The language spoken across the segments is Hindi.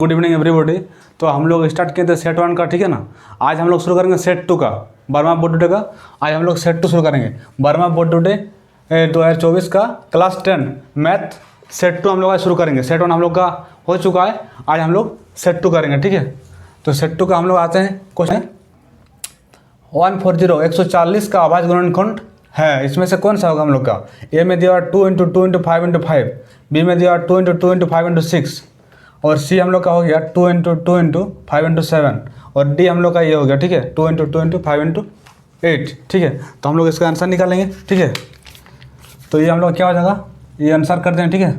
Good evening everybody. तो हम लोग स्टार्ट किए थे सेट 1 का, ठीक है ना। आज हम लोग शुरू करेंगे सेट 2 का, 12वां बोर्ड टुडे का। आज हम लोग सेट 2 शुरू करेंगे, 12वां बोर्ड टुडे 2024 का क्लास 10 मैथ सेट 2 हम लोग आज शुरू करेंगे। सेट 1 हम लोग का हो चुका है, आज हम लोग सेट 2 करेंगे, ठीक है। तो सेट 2 का हम लोग आते हैं क्वेश्चन 140 140 का आवाज गुणनखंड है, इसमें से कौन सा होगा हम लोग का। ए में दिया 2 × 2 × 5 × 5, बी में दिया 2 × 2 × 5 × 6, और सी हम लोग का हो गया 2 × 2 × 5 × 7, और डी हम लोग का ये हो गया, ठीक है, 2 × 2 × 5 × 8, ठीक है। तो हम लोग इसका आंसर निकालेंगे, ठीक है। तो ये हम लोग क्या हो जाएगा, ये आंसर कर दें, ठीक है।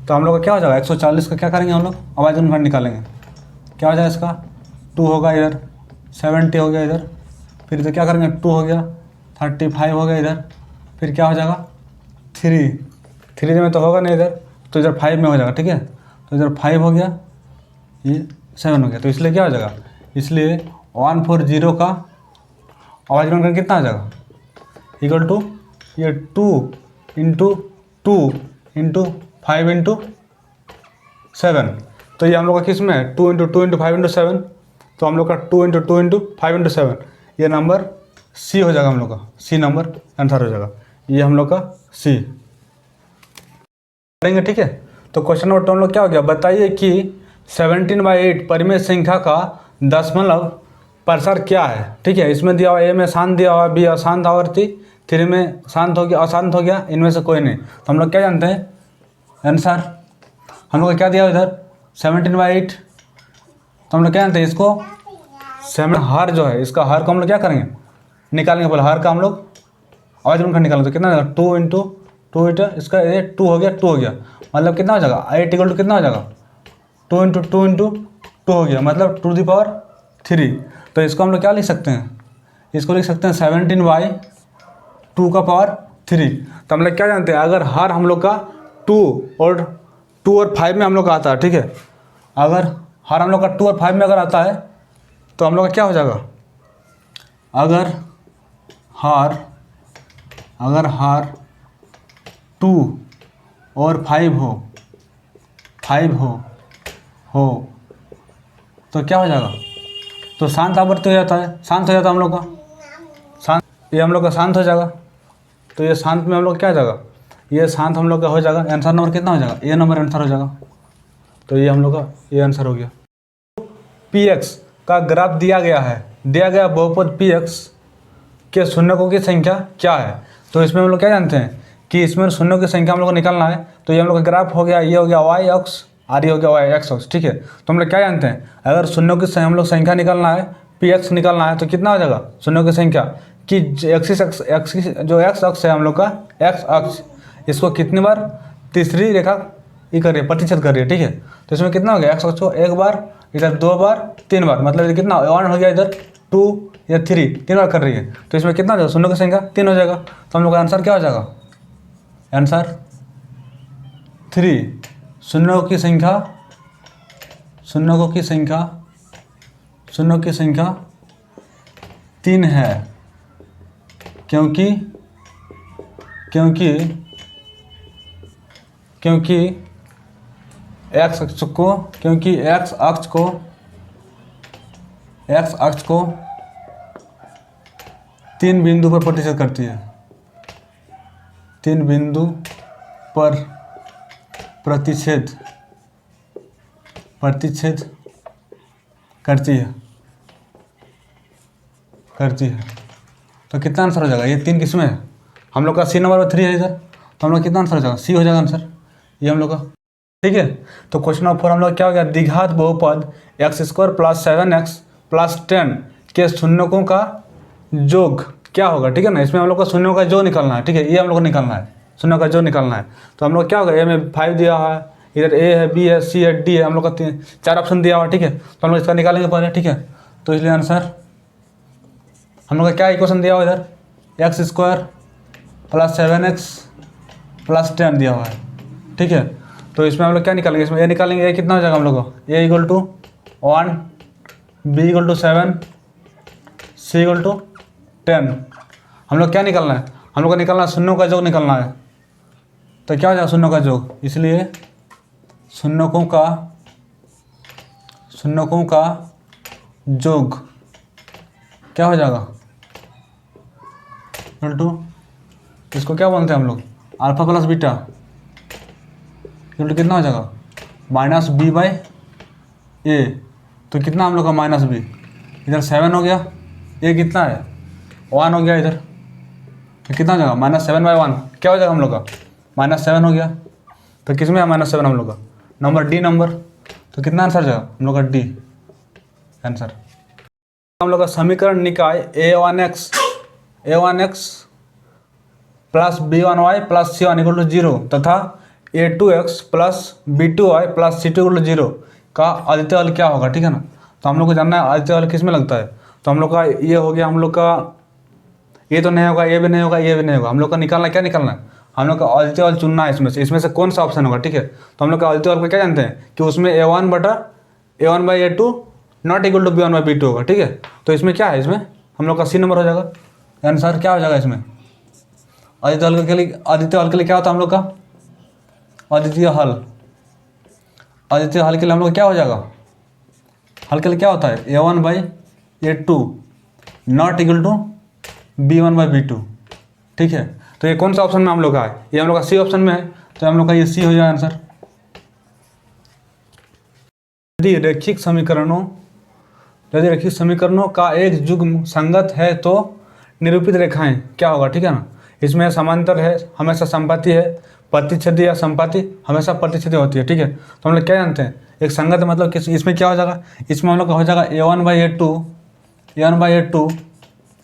तो हम लोग का क्या हो जाएगा 140 का क्या करेंगे हम लोग, आवाज गुणनखंड निकालेंगे। क्या हो जाएगा इसका 2 होगा इधर, 70 हो गया इधर, फिर इधर क्या करेंगे 2 हो गया, 35 हो गया इधर, फिर क्या हो जाएगा 3 में तो होगा नहीं इधर, तो इधर 5 में हो जाएगा, ठीक है। तो इधर 5 हो गया, ये 7 हो गया, तो इसलिए क्या हो जाएगा, इसलिए 140 का आवाज गुणनखंड कितना हो जाएगा, इक्वल टू ये 2 × 2 × 5 × 7। तो ये हम लोग का किस में है 2 × 2 × 5 × 7, तो हम लोग का 2 × 2 × 5 × 7, ये नंबर सी हो जाएगा हम लोग का, सी नंबर आंसर हो जाएगा, ये हम लोग का सी करेंगे, ठीक है। तो क्वेश्चन नंबर 2 हम लोग क्या हो गया, बताइए कि 17/8 परिमेय संख्या का दशमलव प्रसार क्या है, ठीक है। इसमें दिया हुआ ए में शांत दिया हुआ, बी अशांत आवर्ती, 3 में शांत हो गया, अशांत हो गया, इनमें से कोई नहीं। तो हम लोग क्या जानते हैं आंसर, हम लोग को क्या दिया हुआ इधर 17/8, तो हम लोग क्या जानते हैं इसको 7 हर जो है, इसका हर को हम लोग क्या करेंगे निकालेंगे, बोले हर का हम लोग आवाज गुणनखंड निकालेंगे। तो कितना हो जाएगा 2 × 2 × इसका ये 2 हो गया, 2 हो गया, मतलब कितना हो जाएगा 8 = कितना हो जाएगा 2 × 2 × 2 हो गया, मतलब 2⁻3। तो इसको हम लोग क्या लिख सकते हैं, इसको लिख सकते हैं 17/2⁻3। तो हम लोग क्या जानते हैं, अगर हर हम लोग का 2 और 5 में हम लोग का आता है, ठीक है। अगर हर हम लोग का 2 और 5 में अगर आता है तो हम लोग का क्या हो जाएगा, अगर हार 2 और 5 हो तो क्या हो जाएगा, तो शांत आवर्ती हो जाता है, शांत हो जाता है हम लोग का, शांत, ये हम लोग का शांत हो जाएगा। तो ये शांत में हम लोग क्या हो जाएगा, ये शांत हम लोग का हो जाएगा, आंसर नंबर कितना हो जाएगा, ये नंबर आंसर हो जाएगा। तो ये हम लोग का ये आंसर हो गया। px का ग्राफ दिया गया बहुपद px के शून्यकों की संख्या क्या है। तो इसमें हम लोग क्या जानते हैं कि इसमें शून्यों की संख्या हम लोग को निकालना है। तो ये हम लोग का ग्राफ हो गया, ये हो गया y अक्ष और ये हो गया y x अक्ष, ठीक है। तो हम लोग क्या जानते हैं, अगर शून्यों की हम लोग संख्या निकालना है, px निकालना है, तो कितना हो जाएगा शून्यों की संख्या कि एक्सिस जो x अक्ष है हम लोग का x अक्ष, इसको कितनी बार तीसरी रेखा ये कर रही है, प्रतिशत कर रही है, ठीक है। तो इसमें कितना हो गया x अक्ष को 1 बार, इधर 2 बार, 3 बार, मतलब ये कितना 1 हो गया, इधर 2 या 3 बार कर रही है। तो इसमें कितना हो जाएगा शून्यों की संख्या 3 हो जाएगा। तो हम लोग का आंसर क्या हो जाएगा, आंसर 3। शून्यों की संख्या 3 है, क्योंकि x अक्ष को 3 बिंदु पर प्रतिच्छेद करती है, 3 बिंदु पर प्रतिच्छेद करती है। तो कितना आंसर हो जाएगा, ये 3 किसमें है, हम लोग का सी नंबर 3 है इधर, तो हम लोग कितना आंसर हो जाएगा, सी हो जाएगा आंसर, ये हम लोग का, ठीक है। तो क्वेश्चन नंबर 4 हम लोग क्या हो गया, द्विघात बहुपद x² + 7x + 10 के शून्यकों का योग क्या होगा, ठीक है ना। इसमें हम लोग को शून्यों का योग निकालना है, ठीक है, ये हम लोग को निकालना है, शून्यों का योग निकालना है। तो हम लोग क्या होगा, ए में 5 दिया हुआ है, इधर ए है, बी है, सी है, डी है, हम लोग का 4 ऑप्शन दिया हुआ है, ठीक है। तो हम लोग इसका निकालेंगे पहले, ठीक है। तो इसलिए आंसर हम लोग का क्या इक्वेशन दिया हुआ इधर x² + 7x + 10 दिया हुआ है, ठीक है। तो इसमें हम लोग क्या निकालेंगे, इसमें ए निकालेंगे, ए कितना हो जाएगा हम लोग को, a = 1, b = 7, c = 10। हम लोग क्या निकालना है, हम लोग को निकालना है शून्यों का योग निकालना है। तो क्या हो जाएगा शून्यों का योग, इसलिए शून्यकों का योग क्या हो जाएगा इक्वल टू, इसको क्या बोलते हैं हम लोग, alpha plus beta equal to कितना हो जाएगा माइनस बी बाई ए। तो कितना हम लोग का माइनस बी, इधर 7 हो गया, ये कितना है 1 हो गया इधर, तो कितना हो जाएगा -7/1 क्या हो जाएगा हम लोग का -7 हो गया। तो किस में है -7 हम लोग का नंबर डी नंबर, तो कितना आंसर जाएगा हम लोग का डी आंसर। हम लोग का समीकरण निकाय a1x plus b1y plus c1 equal to 0 तथा a2x plus b2y plus c2 equal to 0 का आदित्य हल क्या होगा, ठीक है ना। तो हम लोग को जानना है आदित्य हल किस में लगता है। तो हम लोग का ये हो गया, हम लोग का ये तो नहीं होगा, ये भी नहीं होगा, ये भी नहीं होगा, हम लोग का निकालना क्या निकालना है, हम लोग का आदित्य हल चुनना है इसमें से कौन सा ऑप्शन होगा, ठीक है। तो हम लोग का आदित्य हल को क्या जानते हैं कि उसमें a1/a1/a2 not equal to b1/b2 होगा, ठीक है। तो इसमें क्या है, इसमें हम लोग का सी नंबर हो जाएगा आंसर। क्या हो जाएगा इसमें आदित्य हल के लिए क्या होता है हम लोग का आदित्य हल के लिए हम लोग क्या हो जाएगा, हल के लिए क्या होता है a1/a2 not equal to b1/b2, ठीक है। तो ये कौन सा ऑप्शन में हम लोग का है, ये हम लोग का सी ऑप्शन में है, तो हम लोग का ये सी हो जाएगा आंसर। यदि रैखिक समीकरणों का एक युग्म संगत है तो निरूपित रेखाएं क्या होगा, ठीक है ना। इसमें समांतर है हमेशा संपाती है, प्रतिच्छेदी या संपाती हमेशा प्रतिच्छेदी होती है, ठीक है। तो हम लोग क्या जानते हैं एक संगत मतलब किस, इसमें क्या हो जाएगा, इसमें हम लोग का हो जाएगा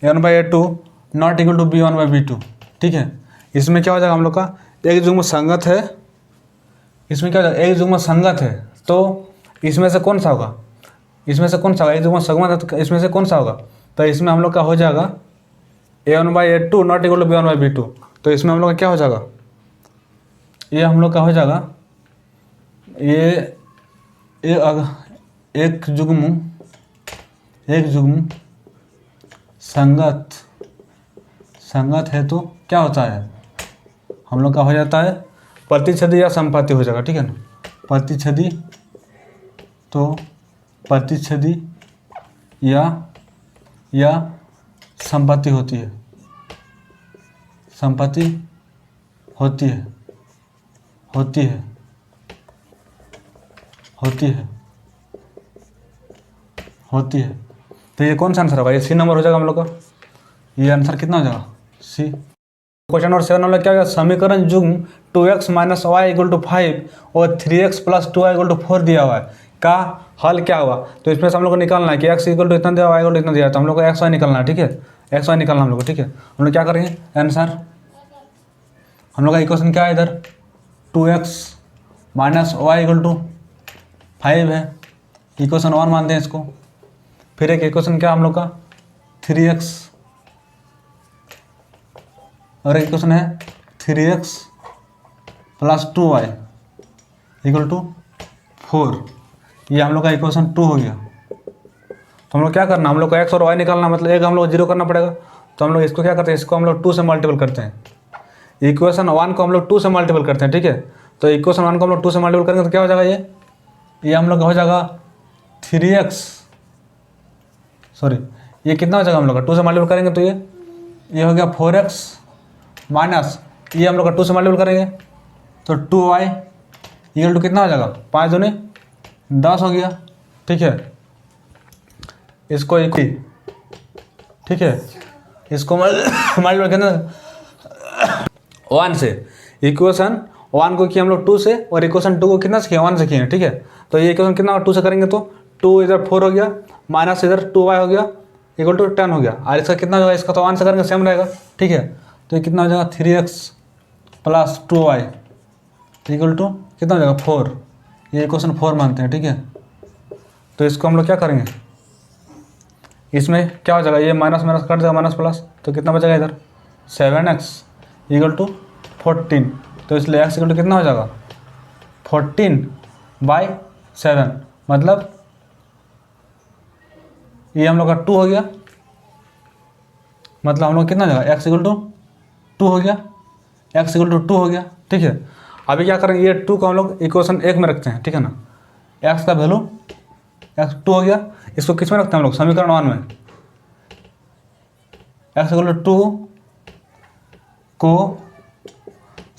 a1/a2 not equal to b1/b2, ठीक है। इसमें क्या हो जाएगा हम लोग का एक युग्म संगत है, इसमें क्या हो जाएगा एक युग्म संगत है, तो इसमें से कौन सा होगा, एक युग्म संगत है तो इसमें से कौन सा होगा। तो इसमें हम लोग का हो जाएगा a1/a2 not equal to b1/b2। तो इसमें हम लोग का क्या हो जाएगा, ये हम लोग का हो जाएगा ये एक युग्म संगत है तो क्या होता है हम लोग का हो जाता है प्रतिच्छेदी या संपाती हो जाएगा, ठीक है ना। प्रतिच्छेदी या संपाती होती है, तो ये कौन सा आंसर होगा, ये सी नंबर हो जाएगा हम लोग का। ये आंसर कितना हो जाएगा सी। क्वेश्चन नंबर 7 वाला क्या होगा, समीकरण युग्म 2x - y = 5 और 3x + 2y = 4 दिया हुआ है का हल क्या होगा। तो इसमें से हम लोग को निकालना है कि x = इतना दिया, y = इतना दिया है, तो हम लोग को x y निकालना है, ठीक है। x y निकालना हम लोग को, ठीक है। हम लोग क्या करेंगे आंसर, हम लोग का इक्वेशन क्या है इधर 2x - y = 5 है, इक्वेशन 1 मानते हैं इसको। फिर एक इक्वेशन क्या हम लोग का 3x और एक इक्वेशन है 3x + 2y = 4। ये हम लोग का इक्वेशन 2 हो गया। तो हम लोग क्या करना, हम लोग को x और y निकालना, मतलब एक हम लोग 0 करना पड़ेगा। तो हम लोग इसको क्या करते हैं, इसको हम लोग 2 से मल्टीपल करते हैं, इक्वेशन 1 को हम लोग 2 से मल्टीपल करते हैं, ठीक है। तो इक्वेशन 1 को हम लोग 2 से मल्टीपल करेंगे तो क्या हो जाएगा, ये हम लोग का हो जाएगा 3x, सॉरी ये कितना हो जाएगा हम लोग का 2 से मल्टीपल करेंगे तो ये हो गया 4x माइनस ये हम लोग का 2 से मल्टीपल करेंगे तो 2y = कितना हो जाएगा 5 दूनी 10 हो गया, ठीक है। इसको ठीक है, इसको मल्टीपल करना 1 से, इक्वेशन 1 को किया हम लोग 2 से और इक्वेशन 2 को कितना से किया 1 से किए, ठीक है। तो ये इक्वेशन कितना 2 से करेंगे तो 2 इधर 4 हो गया माइनस इधर 2y हो गया = 10 हो गया। और इसका कितना होगा, इसका तो 1 से करेंगे सेम रहेगा, ठीक है। तो ये कितना हो जाएगा 3x + 2y = कितना हो जाएगा 4। ये इक्वेशन 4 मानते हैं, ठीक है। तो इसको हम लोग क्या करेंगे, इसमें क्या हो जाएगा, ये माइनस माइनस कट जाएगा माइनस प्लस, तो कितना बचेगा इधर 7x = 14। तो इसलिए x = कितना हो जाएगा 14/7, मतलब ये हम लोग का 2 हो गया, मतलब हम लोग कितना हो जाएगा x = 2 हो गया, x = 2 हो गया, ठीक है। अभी क्या करेंगे, ये 2 को हम लोग इक्वेशन 1 में रखते हैं, ठीक है ना। एक्स का वैल्यू एक्स 2 हो गया, इसको किस में रखते हैं हम लोग, समीकरण 1 में। एक्स इक्वल टू 2 को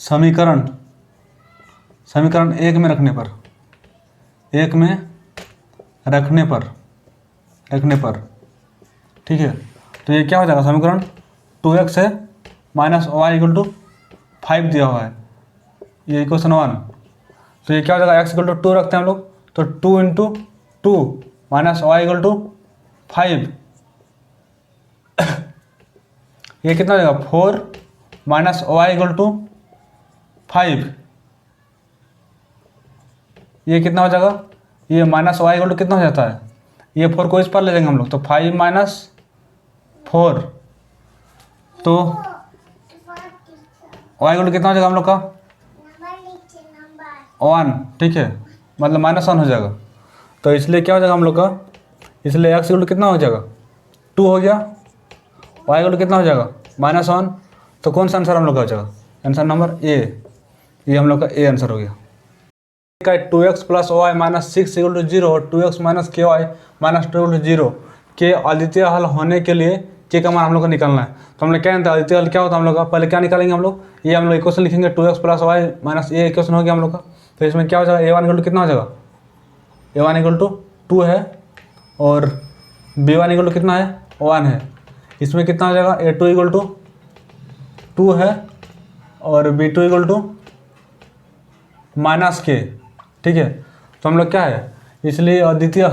समीकरण 1 में रखने पर, 1 में रखने पर, ठीक है। तो ये क्या हो जाएगा, समीकरण 2x है माइनस वाई इक्वल टू 5 दिया हुआ है, ये इक्वेशन 1। तो ये क्या हो जाएगा, एक्स इक्वल टू 2 रखते हैं हम लोग, तो 2 into 2 minus Y equal to 5, ये कितना हो जाएगा, 4 माइनस वाई इक्वल टू 5, ये कितना हो जाएगा, ये माइनस वाई इक्वल टू कितना हो जाता है, ये 4 को इस पर ले लेंगे हम लोग, तो 5 माइनस 4, तो वाई इक्वल टू कितना हो जाएगा हम लोग का 1, ठीक है, मतलब -1 हो जाएगा। तो इसलिए क्या हो जाएगा हम लोग का, इसलिए एक्स इक्वल टू कितना हो जाएगा 2 हो गया, वाई इक्वल टू कितना हो जाएगा -1। तो कौन सा आंसर हम लोग का हो जाएगा, आंसर नंबर ए, ये हम लोग का ए आंसर हो गया। का 2x plus Y minus 6 equal to 0 और 2x माइनस के वाई माइनस 2 इक्वल टू 0 के अद्वितीय हल होने के लिए के का मान हम लोग को निकालना है। तो हम लोग क्या जानते हैं अद्वितीय हल क्या होता है हम लोग का, पहले क्या निकालेंगे हम लोग, ये हम लोग इक्वेशन लिखेंगे 2x प्लस वाई माइनस ये इक्वेशन हो गया हम लोग का। तो इसमें क्या हो जाएगा, a1 इक्वल टू कितना हो जाएगा, a1 इक्वल टू 2 है और b1 इक्वल टू कितना है 1 है। इसमें कितना हो जाएगा, a2 इक्वल टू 2 है और b2 इक्वल टू माइनस के, ठीक है। तो हम लोग क्या है, इसलिए अद्वितीय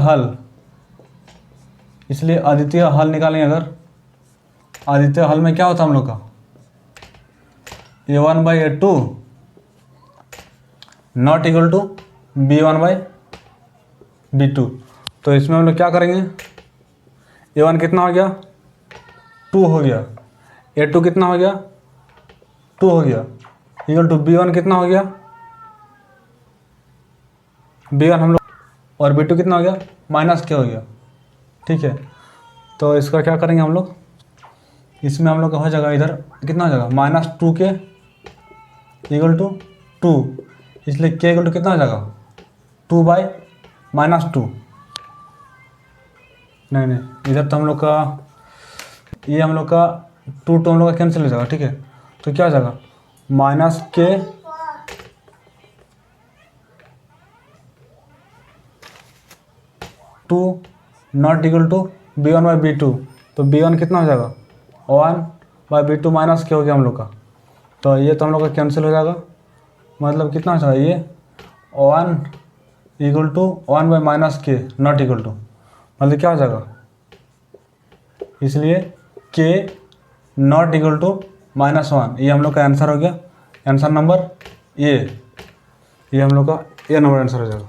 हल निकालेंगे। अगर अद्वितीय हल में क्या होता है हम लोग का, a1 by a2 not equal to b1 by b2। तो इसमें हम लोग क्या करेंगे, a1 कितना हो गया 2 हो गया, a2 कितना हो गया 2 हो गया, इक्वल टू b1 कितना हो गया, b1 हम लोग, और b2 कितना हो गया माइनस के हो गया, ठीक है। तो इसका क्या करेंगे हम लोग, इसमें हम लोग का हो जाएगा इधर कितना हो जाएगा -2 के इक्वल टू 2, इसलिए के इक्वल टू कितना हो जाएगा 2 बाई -2। नहीं इधर तो हम लोग का ये हम लोग का 2 तो हम लोग का कैंसिल हो जाएगा, ठीक है। तो क्या हो जाएगा माइनस के two not equal to b1 by b2। तो b1 कितना हो जाएगा 1 बाई b2 माइनस के हो गया हम लोग का। तो ये तो हम लोग का कैंसिल हो जाएगा, मतलब कितना हो जाएगा, ये 1 इक्वल टू 1 बाई माइनस के नॉट इक्वल टू, मतलब क्या हो जाएगा, इसलिए के नॉट इक्वल टू -1, ये हम लोग का आंसर हो गया, आंसर नंबर ये हम लोग का ए नंबर आंसर हो जाएगा,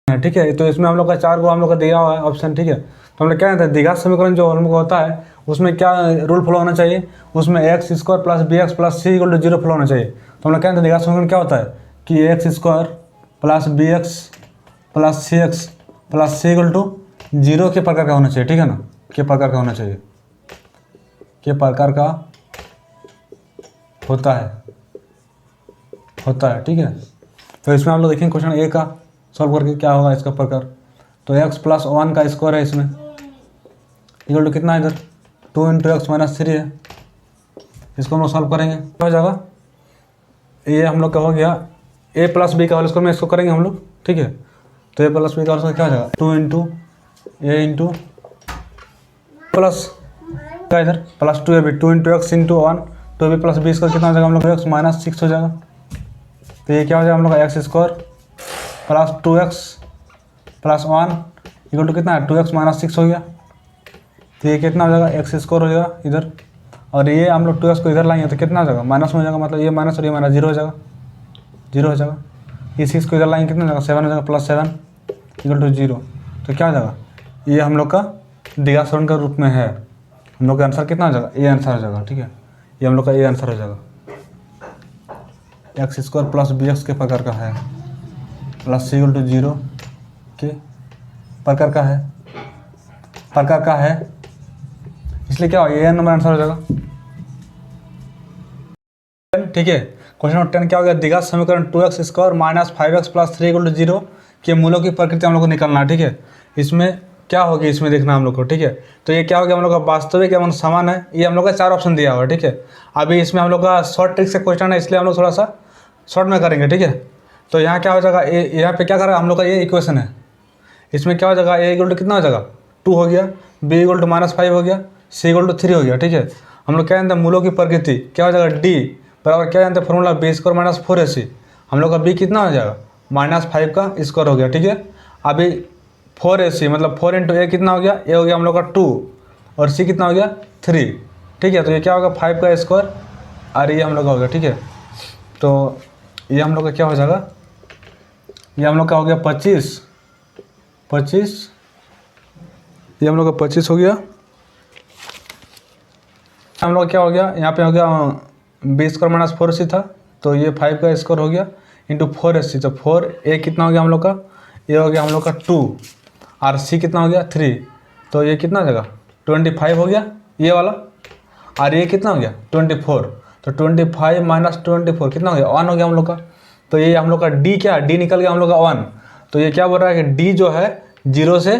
ठीक है। तो इसमें हम लोग का 4 को हम लोग का दिया हुआ है ऑप्शन, ठीक है। तो हम लोग क्या कहते हैं, द्विघात समीकरण जो हम लोग का होता है उसमें क्या रूल फॉलो होना चाहिए, उसमें X square plus B X plus C equal to 0 follow होना चाहिए। तो हम लोग क्या कहते हैं द्विघात समीकरण क्या होता है कि X square plus B X plus C X plus C equal to 0 के प्रकार का होना चाहिए, ठीक है ना, के प्रकार का होना चाहिए, के प्रकार का होता है, ठीक है। तो इसमें हम लोग देखेंगे क्वेश्चन ए का सॉल्व करके क्या होगा इसका प्रकार। तो x प्लस 1 का स्क्वायर है इसमें इक्वल टू कितना है, इधर 2 इंटू एक्स माइनस 3 है, इसको हम लोग सॉल्व करेंगे क्या हो जाएगा, ये हम लोग का हो गया a प्लस बी का होल स्क्वायर में इसको करेंगे हम लोग, ठीक है। तो a प्लस बी का होल स्क्वायर क्या हो जाएगा 2 इंटू ए इंटू प्लस का इधर plus 2ab 2 into X into 1 2b plus B इसका कितना हो जाएगा हम लोग एक्स माइनस 6 हो जाएगा। तो ये क्या हो जाएगा हम लोग का X square plus 2x plus 1 equal to कितना है 2x माइनस 6 हो गया। तो ये कितना हो जाएगा एक्स स्क्वायर हो जाएगा इधर, और ये हम लोग 2x को इधर लाएंगे तो कितना हो जाएगा माइनस में हो जाएगा, मतलब ये माइनस और ये माइनस 0 हो जाएगा, 0 हो जाएगा। ये 6 को इधर लाएंगे कितना हो जाएगा 7 हो जाएगा प्लस 7 इक्वल टू 0। तो क्या हो जाएगा, ये हम लोग का द्विघात समीकरण का रूप में है, हम लोग का आंसर कितना हो जाएगा ए आंसर हो जाएगा, ठीक है। ये हम लोग का ए आंसर हो जाएगा, X square plus B X के प्रकार का है प्लस सी इक्वल टू 0 के प्रकार का है, इसलिए क्या हो ए नंबर आंसर हो जाएगा, ठीक है। क्वेश्चन नंबर 10 क्या हो गया, दिघा समीकरण 2x² माइनस 5x प्लस 3 = 0 के मूलों की प्रकृति हम लोग को निकालना है। ठीक है, इसमें क्या होगी इसमें देखना हम लोग को। ठीक है, तो ये क्या हो गया हम लोग का वास्तविक एवं समान है, ये हम लोग का 4 ऑप्शन दिया हुआ है। ठीक है, अभी इसमें हम लोग का शॉर्ट ट्रिक से क्वेश्चन है, इसलिए हम लोग थोड़ा सा शॉर्ट में करेंगे। ठीक है, तो यहाँ क्या हो जाएगा, यहाँ पे क्या करेगा हम लोग का, ये इक्वेशन है, इसमें क्या हो जाएगा, a = कितना हो जाएगा 2 हो गया, b = -5 हो गया, c = 3 हो गया। ठीक है, हम लोग क्या जानते हैं मूलों की प्रकृति, क्या हो जाएगा d बराबर क्या जानते हैं फॉर्मूला b² - 4ac, हम लोग का b कितना हो जाएगा -5 का स्क्वायर हो गया। ठीक है, अभी 4ac मतलब 4 × a कितना हो गया, a हो गया हम लोग का 2 और c कितना हो गया 3। ठीक है, तो ये क्या होगा 5 का स्क्वायर और ये हम लोग का हो गया। ठीक है, तो ये हम लोग का क्या हो जाएगा, ये हम लोग का हो गया 25, ये हम लोग का 25 हो गया। हम लोग क्या हो गया, यहाँ पे हो गया b² - 4ac था, तो ये 5 का स्क्वायर हो गया इंटू 4ac, तो 4a कितना हो गया हम लोग का, ये हो गया हम लोग का 2 और c कितना हो गया 3, तो ये कितना हो जाएगा 25 हो गया ये वाला, और ये कितना हो गया 24, तो 25 - 24 कितना हो गया 1 हो गया हम लोग का। तो ये हम लोग का d क्या है, d निकल गया हम लोग का 1, तो ये क्या बोल रहा है कि d जो है 0 से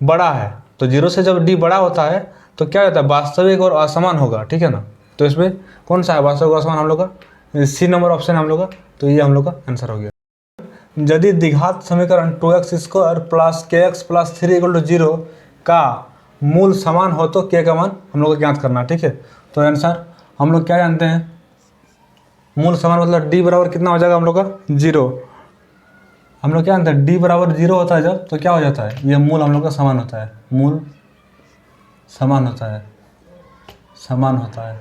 बड़ा है, तो 0 से जब d बड़ा होता है तो क्या होता है वास्तविक और असमान होगा। ठीक है ना, तो इसमें कौन सा है वास्तविक और असमान हम लोग का, सी नंबर ऑप्शन है हम लोग का, तो ये हम लोग का आंसर हो गया। यदि द्विघात समीकरण 2x² प्लस kx प्लस 3 = 0 का मूल समान हो तो k का मान हम लोग को ज्ञात करना है। ठीक है, तो आंसर हम लोग क्या जानते हैं, मूल समान मतलब d बराबर कितना हो जाएगा हम लोग का 0, हम लोग क्या जानते हैं d बराबर 0 होता है जब, तो क्या हो जाता है ये मूल हम लोग का समान होता है, मूल समान होता है, समान होता है,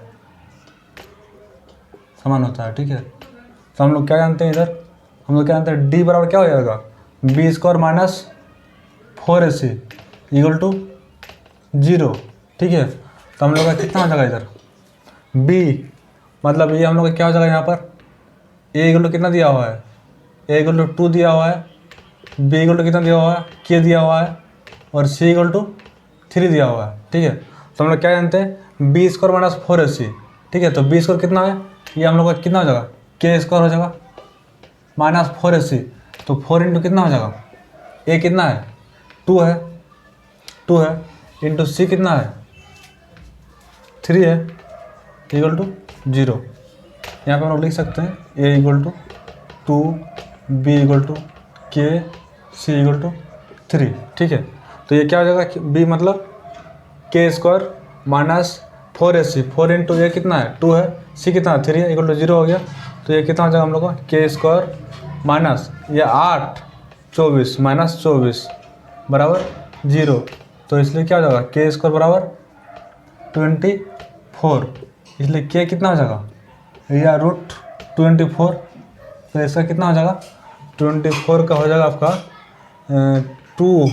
समान होता है। ठीक है, तो हम लोग क्या जानते हैं इधर, हम लोग क्या जानते हैं d बराबर क्या हो जाएगा b² - 4ac = 0। ठीक है, तो हम लोग का कितना हो जाएगा इधर b मतलब ये हम लोग का क्या हो जाएगा, यहाँ पर a = कितना दिया हुआ है, a = 2 दिया हुआ है, b = कितना दिया हुआ है k दिया हुआ है, और c = 3 दिया हुआ है। ठीक है, तो हम लोग क्या जानते हैं b² - 4ac। ठीक है, तो b² कितना है, ये हम लोग का कितना हो जाएगा k² हो जाएगा -4ac, तो 4 × कितना हो जाएगा, a कितना है 2 है, 2 है इंटू c कितना है 3 है = 0। यहाँ पे हम लोग लिख सकते हैं a = 2, b = k, c = 3। ठीक है, तो ये क्या हो जाएगा b मतलब k² - 4ac, 4 × a कितना है 2 है, c कितना है 3 है = 0 हो गया। तो ये कितना हो जाएगा हम लोग का k² माइनस ये 8 24 - 24 बराबर 0, तो इसलिए क्या हो जाएगा k² बराबर 24, इसलिए k कितना हो जाएगा या √24, तो इसका कितना हो जाएगा 24 का हो जाएगा आपका 2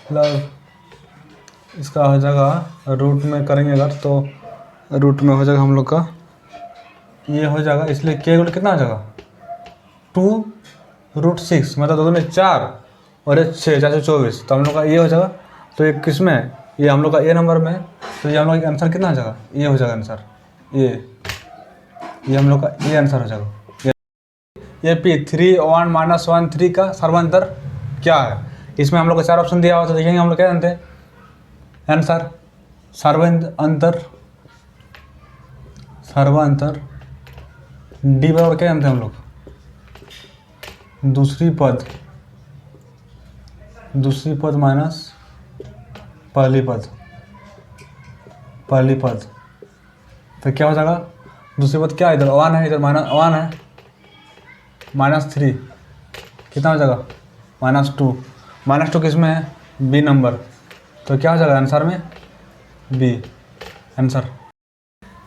मतलब इसका हो जाएगा रूट में करेंगे अगर, तो रूट में हो जाएगा हम लोग का ये हो जाएगा, इसलिए k कितना हो जाएगा 2√6 मतलब 2 में 4 और ये 6 424, तो हम लोग का ये हो जाएगा। तो ये किस में है, ये हम लोग का ए नंबर में है, तो ये हम लोग का आंसर कितना हो जाएगा, ये हो जाएगा आंसर, ये हम लोग का ये आंसर हो जाएगा। ये p 3 1 - 1 3 का सर्वांतर क्या है, इसमें हम लोग को 4 ऑप्शन दिया हुआ, तो देखेंगे हम लोग क्या जानते हैं आंसर, सर्वांतर d बराबर क्या जानते हैं हम लोग, दूसरी पद माइनस पहली पद, तो क्या हो जाएगा दूसरी पद क्या है इधर 1 है, इधर -1 है, -3 कितना हो जाएगा -2 किस में है b नंबर, तो क्या हो जाएगा आंसर में b आंसर।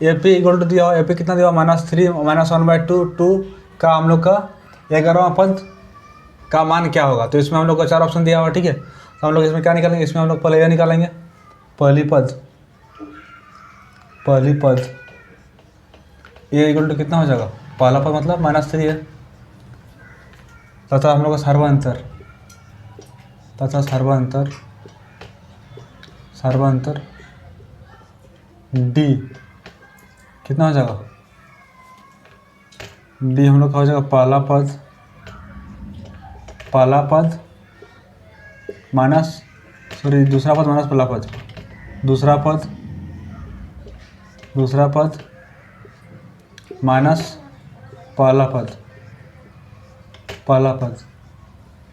AP = दिया हुआ, AP कितना दिया हुआ -3 -1/2 2 का हम लोग का 11वां पद का मान क्या होगा, तो इसमें हम लोग को 4 ऑप्शन दिया हुआ। ठीक है, तो हम लोग इसमें क्या निकालेंगे, इसमें हम लोग पहले यह निकालेंगे पहली पद a = कितना हो जाएगा, पहला पद मतलब -3 है, तथा हम लोग का सर्वांतर d कितना हो जाएगा डी हम लोग का हो जाएगा पहला पद माइनस दूसरा पद माइनस पहला पद, दूसरा पद माइनस पहला पद।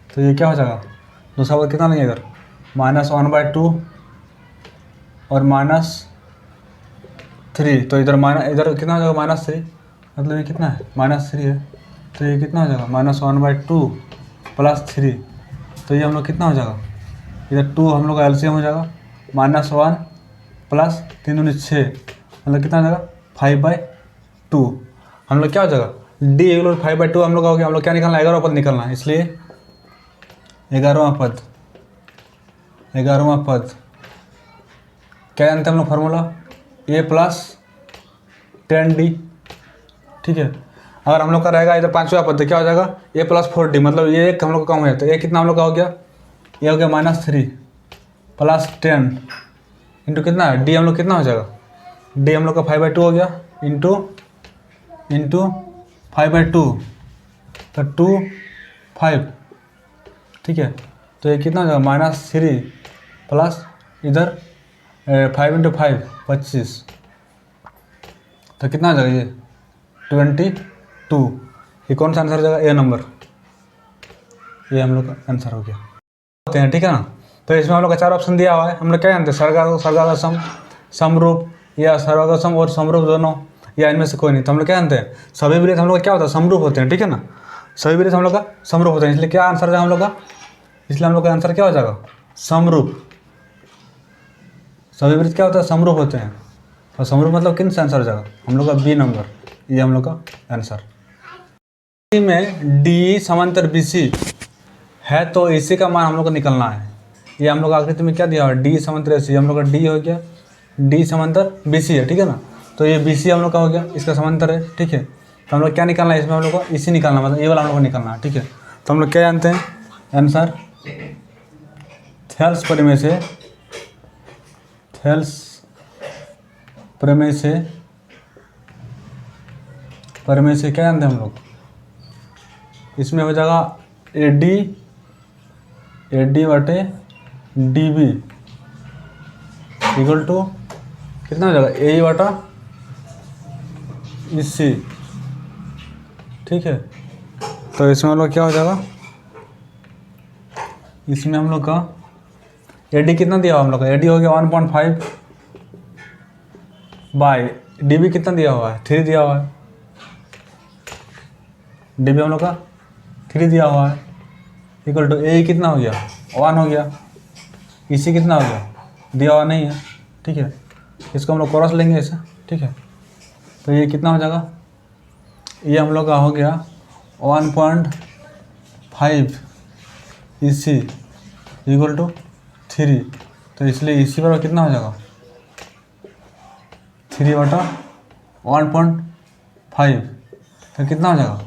तो ये क्या हो जाएगा, दूसरा पद कितना लेंगे इधर, -1/2 और -3, तो इधर इधर कितना हो जाएगा -3, मतलब ये कितना है -3 है, तो ये कितना हो जाएगा -1/2 + 3, तो ये हम लोग कितना हो जाएगा, इधर 2 हम लोग का एलसीएम हो जाएगा, -1 + 3 दूनी 6, मतलब कितना हो जाएगा 5/2। हम लोग क्या हो जाएगा डी इक्वल 5/2 हम लोग का हो गया। हम लोग क्या निकालना है, 11वां पद निकालना है, इसलिए 11वां पद क्या जानते हैं हम लोग फार्मूला, a + 10d, ठीक है। अगर हम लोग का रहेगा इधर 5वां पद तो क्या हो जाएगा a + 4d, मतलब ये एक हम लोग का कम हो जाता है। ये कितना हम लोग का हो गया, ये हो गया -3 + 10 इंटू कितना है डी हम लोग कितना हो जाएगा, डी हम लोग का 5/2 हो गया इंटू 5/2 तो 2 5, ठीक है। तो ये कितना हो जाएगा -3 प्लस इधर 5 × 5 25, तो कितना हो जाएगा ये 22। ये कौन सा आंसर हो जाएगा, ए नंबर, ये हम लोग का आंसर हो गया होते हैं, ठीक है ना। तो इसमें हम लोग का 4 ऑप्शन दिया हुआ है। हम लोग क्या जानते हैं, सर्गागम समरूप या सर्गागम और समरूप दोनों, या इनमें से कोई नहीं। तो हम लोग क्या जानते हैं, सभी वृत्त हम लोग क्या होता है समरूप होते हैं, ठीक है ना। सभी वृत्त हम लोग का समरूप होते हैं, इसलिए क्या आंसर है हम लोग का, इसलिए हम लोग का आंसर क्या हो जाएगा समरूप। सभी वृत्त क्या होता है समरूप होते हैं, और समरूप मतलब किन से आंसर हो जाएगा हम लोग का बी नंबर, ये हम लोग का आंसर। में डी समांतर बीसी है तो इसी का मान हम लोग को निकलना है। ये हम लोग आकृति में क्या दिया हुआ है, डी समांतर सी, हम लोग का डी हो गया, डी समांतर बीसी है, ठीक है ना। तो ये बीसी हम लोग का हो गया, इसका समांतर है, ठीक है। तो हम लोग क्या निकालना है इसमें, हम लोग को इसी निकालना, मतलब ये वाला हम लोग को निकालना है, ठीक है। तो हम लोग क्या जानते हैं आंसर, थेल्स प्रमेय से क्या जानते हैं हम लोग, इसमें हो जाएगा AD/DB इक्वल टू कितना हो जाएगा AE/EC, ठीक है। तो इसमें हम लोग क्या हो जाएगा, इसमें हम लोग का AD कितना दिया हुआ हम लोग का, AD हो गया 1.5 बाय DB कितना दिया हुआ है 3 दिया हुआ है, DB हम लोग का 3 दिया हुआ है, इक्वल टू AE कितना हो गया 1 हो गया, EC कितना हो गया दिया हुआ नहीं है, ठीक है। इसको हम लोग क्रॉस लेंगे ऐसे, ठीक है। तो ये कितना हो जाएगा, ये हम लोग का हो गया 1.5 EC इक्वल टू 3, तो इसलिए EC बराबर कितना हो जाएगा 3/1.5, तो कितना हो जाएगा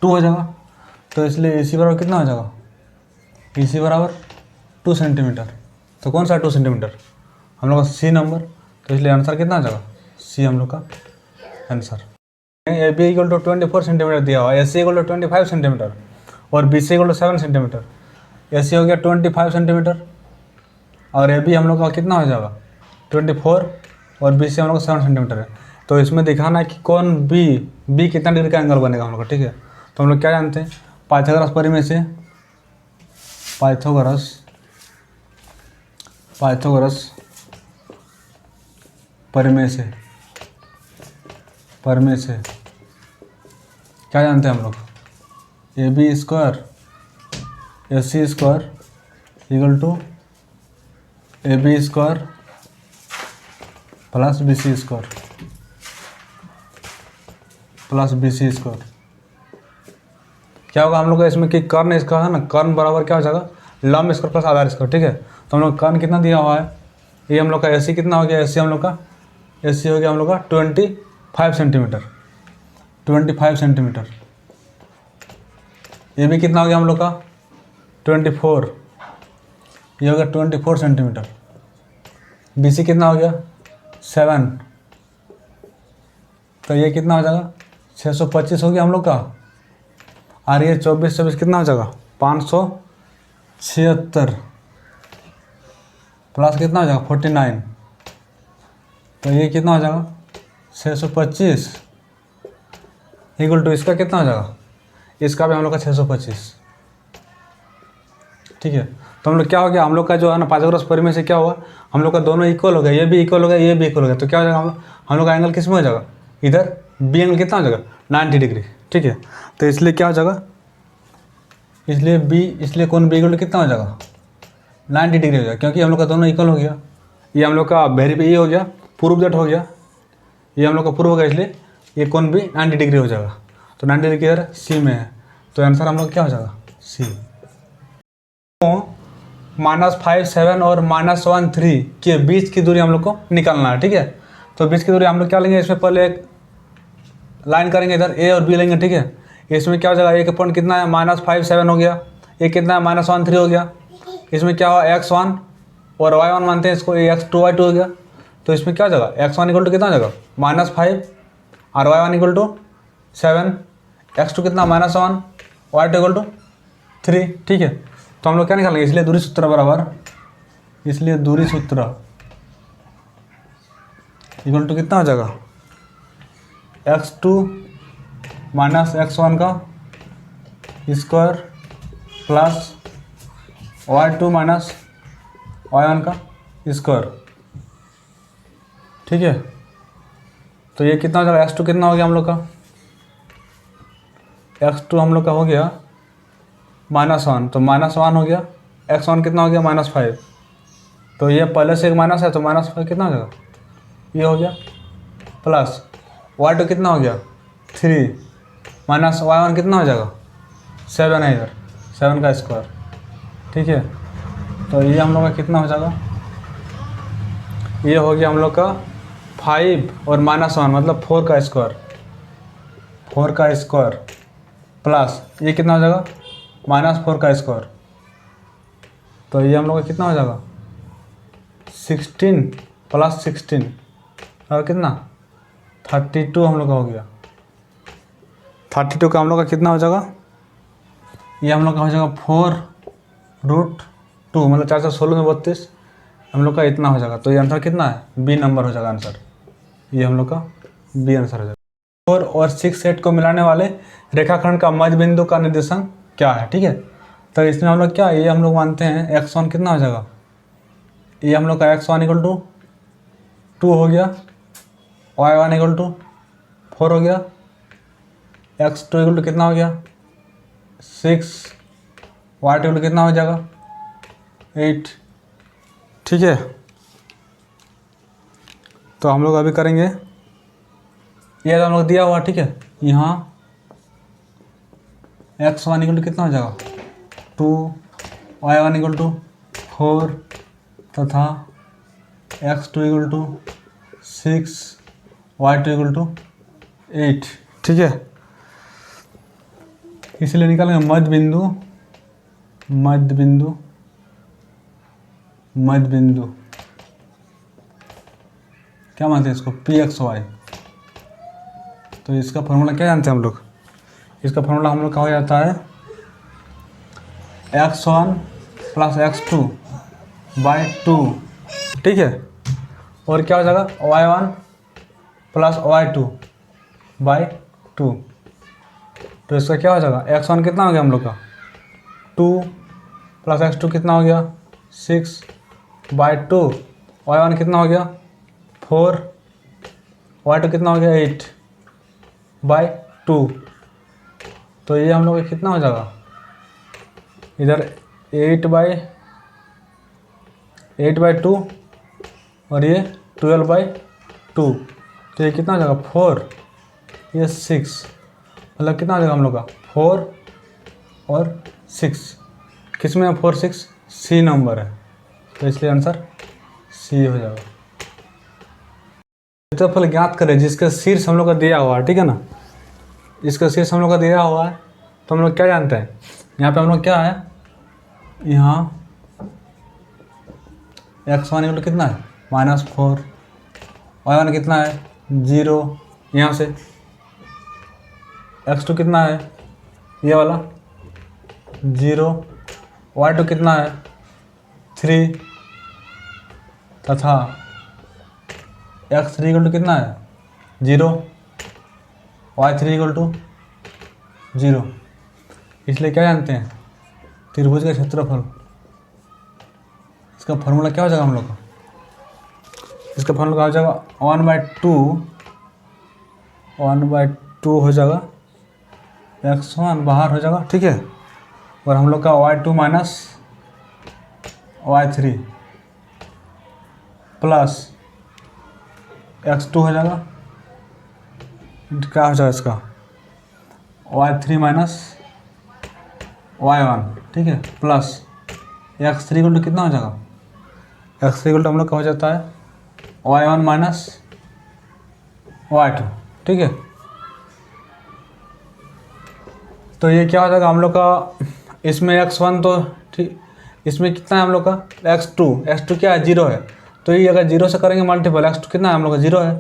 2 हो जाएगा। तो इसलिए EC बराबर कितना हो जाएगा, EC बराबर 2 सेंटीमीटर। तो कौन सा 2 सेंटीमीटर हम लोग का C नंबर, तो इसलिए आंसर कितना हो जाएगा C हम लोग का answer. AB equal to 24 centimetre दिया हुआ है, AC इक्वल टू 25 सेंटीमीटर और BC equal to 7 centimetre. AC हो गया 25 सेंटीमीटर और AB हम लोग का कितना हो जाएगा 24 और BC हम लोग का 7 सेंटीमीटर है। तो इसमें दिखाना है कि कौन B कितना डिग्री का एंगल बनेगा हम लोग का, ठीक है। तो हम लोग क्या जानते हैं, पाइथागोरस प्रमेय से क्या जानते हैं हम लोग, AB² AC² equal to AB² plus BC²। क्या होगा हम लोग का इसमें कि कर्ण इसका है ना, कर्ण बराबर क्या हो जाएगा लंब स्क्वायर प्लस आधार स्क्वायर, ठीक है। तो हम लोग कर्ण कितना दिया हुआ है, ये हम लोग का AC कितना हो गया, AC हम लोग का AC हो गया हम लोग का 25 सेंटीमीटर, 25 सेंटीमीटर। ये भी कितना हो गया हम लोग का 24, ये हो गया 24 सेंटीमीटर। BC कितना हो गया 7, तो ये कितना हो जाएगा 625 हो गया हम लोग का। और ये 24 24 कितना हो जाएगा 576 प्लस कितना हो जाएगा 49। तो ये कितना हो जाएगा 625 इक्वल टू इसका कितना हो जाएगा, इसका भी हम लोग का 625। ठीक है, तो हम लोग क्या हो गया, हम लोग का जो है ना पाइथागोरस थ्योरम में से क्या हुआ, हम लोग का दोनों इक्वल हो गया, ये भी इक्वल हो गया, ये भी इक्वल हो गया। तो क्या हो जाएगा हम लोग का एंगल किस में हो जाएगा, इधर बी एंगल कितना हो जाएगा 90 डिग्री। ठीक है, तो इसलिए क्या हो जाएगा, इसलिए कौन बी इक्वल कितना हो जाएगा 90 डिग्री हो जाएगा, क्योंकि हम लोग का दोनों इक्वल हो गया। ये हम लोग का ये हो गया, प्रूव दैट हो गया, ये हम लोग का प्रूव हो गया, इसलिए ये कौन भी 90 डिग्री हो जाएगा। तो 90 डिग्री इधर सी में है, तो आंसर हम लोग क्या हो जाएगा सी। -5 7 और -1 3 के बीच की दूरी हम लोग को निकालना है। ठीक है, तो बीच की दूरी हम लोग क्या लेंगे, इसमें पहले एक लाइन करेंगे, इधर ए और बी लेंगे। ठीक है, इसमें क्या हो जाएगा, एक पॉइंट कितना है -5 7 हो गया, ये कितना है -1 3 हो गया। इसमें क्या हुआ x1 और y1 मानते हैं इसको, ये x2 y2 हो गया। तो इसमें क्या हो जाएगा x1 इक्वल टू कितना हो जाएगा -5 और y1 इक्वल टू 7, x2 कितना -1, y2 इक्वल टू 3। ठीक है, तो हम लोग क्या निकालेंगे, इसलिए दूरी सूत्र बराबर, इसलिए दूरी सूत्र इक्वल टू कितना हो जाएगा x2 -x1 का स्क्वायर प्लस y2 -y1 का स्क्वायर। ठीक है, तो ये कितना हो जाएगा, x2 कितना हो गया हम लोग का, x2 हम लोग का हो गया -1, तो -1 हो गया, x1 कितना हो गया -5, तो ये पहले से एक माइनस है, तो -5 कितना हो जाएगा, ये हो गया, प्लस y2 कितना हो गया 3 माइनस y1 कितना हो जाएगा 7 है इधर, 7 का स्क्वायर। ठीक है, तो ये हम लोग का कितना हो जाएगा, ये हो गया हम लोग का 5 और -1 मतलब 4 का स्क्वायर, 4 का स्क्वायर प्लस ये कितना हो जाएगा -4 का स्क्वायर। तो ये हम लोग का कितना हो जाएगा 16 प्लस 16 और कितना 32 हम लोग का हो गया। 32 का हम लोग का कितना हो जाएगा, ये हम लोग का हो जाएगा 4√2 मतलब 416 में 32 हम लोग का इतना हो जाएगा। तो ये आंसर कितना है, बी नंबर हो जाएगा आंसर, ये हम लोग का बी आंसर हो जाएगा। 4 और 6 सेट को मिलाने वाले रेखाखंड का मध्य बिंदु का निर्देशांक क्या है। ठीक है, तो इसमें हम लोग क्या, ये हम लोग मानते हैं x1 कितना हो जाएगा, ये हम लोग का x1 इक्वल टू 2 हो गया, y1 इक्वल टू 4 हो गया, x2 इक्वल टू कितना हो गया 6, y2 इक्वल टू कितना हो जाएगा 8। ठीक है, तो हम लोग अभी करेंगे, ये तो हम लोग दिया हुआ। ठीक है, यहाँ x1 इक्वल टू कितना हो जाएगा 2, y1 इक्वल टू 4 तथा x2 equal to 6, y2 equal to 8। ठीक है, इसलिए निकालेंगे मध्य बिंदु, मध्य बिंदु, मध्य बिंदु क्या मानते हैं इसको pxy। तो इसका फॉर्मूला क्या जानते हैं हम लोग, इसका फॉर्मूला हम लोग का हो जाता है x1 प्लस x2 बाई 2। ठीक है, और क्या हो जाएगा y1 प्लस y2 बाई 2। तो इसका क्या हो जाएगा x1 कितना हो गया हम लोग का 2 प्लस x2 कितना हो गया 6 बाई 2, y1 कितना हो गया 4, y2 कितना हो गया 8 बाई 2। तो ये हम लोग का कितना हो जाएगा इधर 8 बाई 2 और ये 12 बाई 2। तो ये कितना हो जाएगा 4, ये 6 मतलब कितना हो जाएगा हम लोग का 4 और 6, किस में 4 6 सी नंबर है, तो इसलिए आंसर सी हो जाएगा। क्षेत्रफल ज्ञात करें जिसका शीर्ष हम लोग का दिया हुआ है। ठीक है ना, इसका शीर्ष हम लोग का दिया हुआ है, तो हम लोग क्या जानते हैं, यहाँ पे हम लोग क्या है, यहाँ x1 इक्वल कितना है -4, y1 कितना है 0, यहाँ से x2 कितना है, ये वाला 0, y2 कितना है 3 तथा x3 इक्वल टू कितना है 0, y3 इक्वल टू 0। इसलिए क्या जानते हैं, त्रिभुज का क्षेत्रफल, इसका फॉर्मूला क्या हो जाएगा हम लोग का, इसका फॉर्मूला हो जाएगा 1/2 हो जाएगा, x1 बाहर हो जाएगा, ठीक है। और हम लोग का y2 minus y3 plus x2 हो जाएगा, क्या हो जाएगा इसका y3 माइनस y1, ठीक है, प्लस x3 इक्वल टू कितना हो जाएगा, x3 इक्वल टू हम लोग का हो जाता है y1 माइनस y2, ठीक है। तो ये क्या हो जाएगा हम लोग का, इसमें x1 तो ठीक, इसमें कितना है हम लोग का x2 क्या है 0 है, तो ये अगर 0 से करेंगे मल्टीपल, x2 कितना है हम लोग का 0 है,